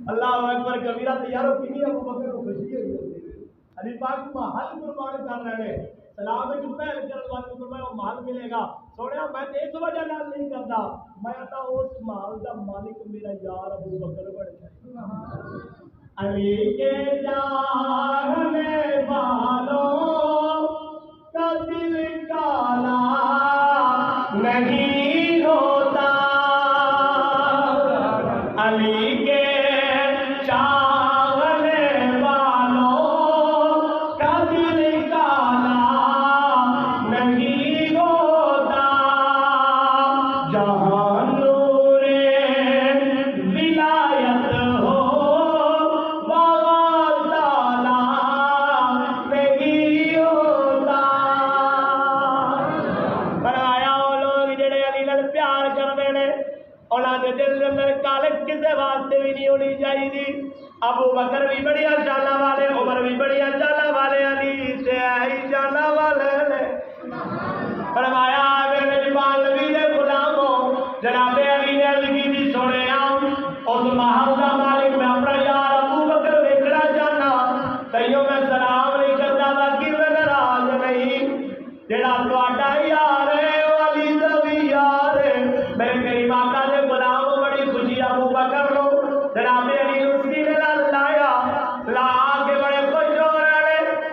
اللہ اکبر کبیرہ تیاروں کی نہیں ابو بکر کو خوشی ہوئی علی پاک محل قربان کر رہے ہیں سلام جو پہل کر والے فرمایا وہ محل ملے گا سونے میں اس وجہ نال نہیں کرتا میں تا اس محل دا مالک میرا یار ابو بکر بن جائے علی کے چاہنے والوں کا دل کالا نہیں ہوتا علی کے ابو بکر بھی بڑی شانہ والے عمر بھی بڑی شانہ والے علی سے ہی شانہ والے فرمایا میرے جبال نبی دے غلاموں جناب علی نے عرض کی تھی سونے اس محل دا مالک میں اپنا یار ابو بکر دیکھنا چاہنا تیوں میں سلام نہیں کرتا باقی میں ناراض نہیں جڑا تہاڈا یار ہے وہ علی دا بھی یار ہے میرے کریم آقا دے غلام بڑی خوشی ابو بکر لو جناب علی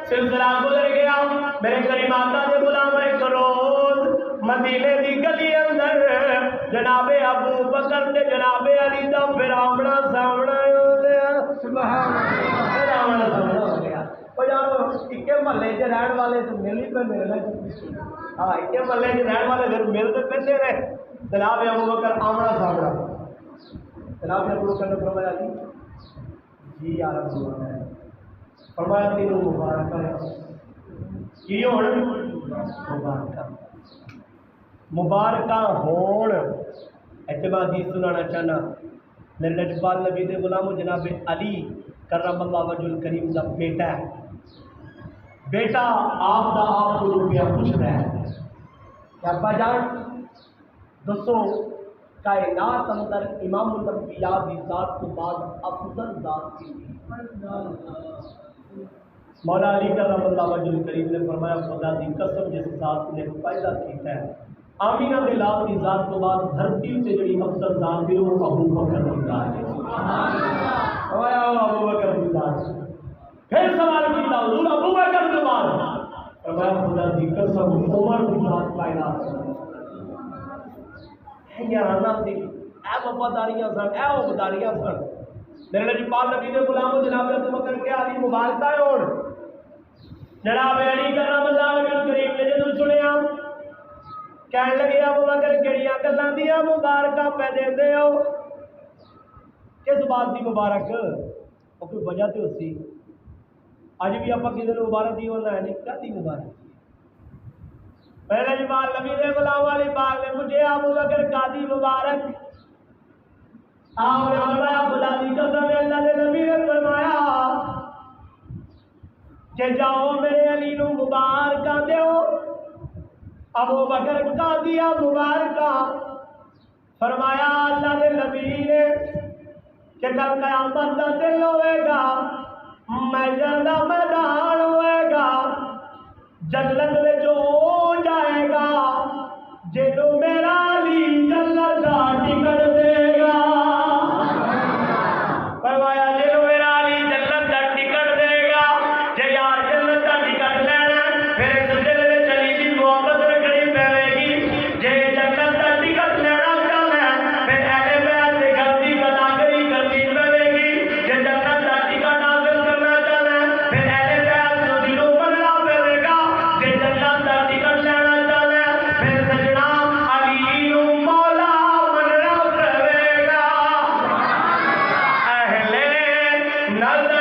سلسلہ گزر گیا میرے کریم آقا دے غلام ایک روز مدینے دی گلی اندر جناب ابو بکر تے جناب علی دا پھر آمنا سامنا ہو گیا سبحان اللہ آمنا سامنا ہو گیا او یار اکے محلے چ رہن والے تے مل ہی پے میرے ہاں اکے محلے چ رہن والے پھر مل تے پیندے رہے جناب ابو بکر آمنا سامنا جناب ابو بکر نے فرمایا جی یا رسول اللہ فرمایا تینوں مبارکہ کی ہون مبارکہ ہون اعتبادی سنانا چاہنا میرے لجپال نبی دے غلاموں جناب علی کرم اللہ وجہ الکریم دا بیٹا ہے بیٹا آپ دا آپ کو روپیہ پوچھتا ہے کہ ابا جان دسو کائنات اندر امام الانبیاء دی ذات تو بعد افضل ذات کی مولا علی کرم اللہ وجہ الکریم نے فرمایا خدا دی قسم جس ذات نے پیدا کیتا ہے آمینہ دے لال دی ذات تو بعد دھرتی سے جڑی افضل ذات دی وہ ابو بکر دی ذات ہے سبحان اللہ فرمایا ابو بکر دی ذات پھر سوال کیتا حضور ابو بکر کے بعد فرمایا خدا دی قسم عمر دی ذات پیدا ہے یارانہ سی اے وفاداریاں سن اے وفاداریاں سن میرے لجپال نبی دے غلاموں جناب ابو بکر کے علی مبارکہ ہون جناب علی کرم اللہ وجہ الکریم نے جدوں سنیا کہنے لگے ابو بکر کیڑیاں گلاں دیاں مبارکاں پہ دیندے ہو کس بات دی مبارک او کوئی وجہ تے ہوسی اج بھی اپاں کسے نوں مبارک دی ہونا ہے نہیں کدی مبارک پہلے جبال نبی دے غلام والی پاک نے مجھے ابو بکر قاضی مبارک آپ نے فرمایا خدا دی قسم اللہ نے نبی نے فرمایا کہ جاؤ میرے علی نو مبارکاں دیو ابو بکر قاضی مبارکہ فرمایا اللہ نے نبی نے کہ کل قیامت دا دن ہوئے گا محشر دا میدان ہوئے گا جنت میں جو جائے گا جنوں میرا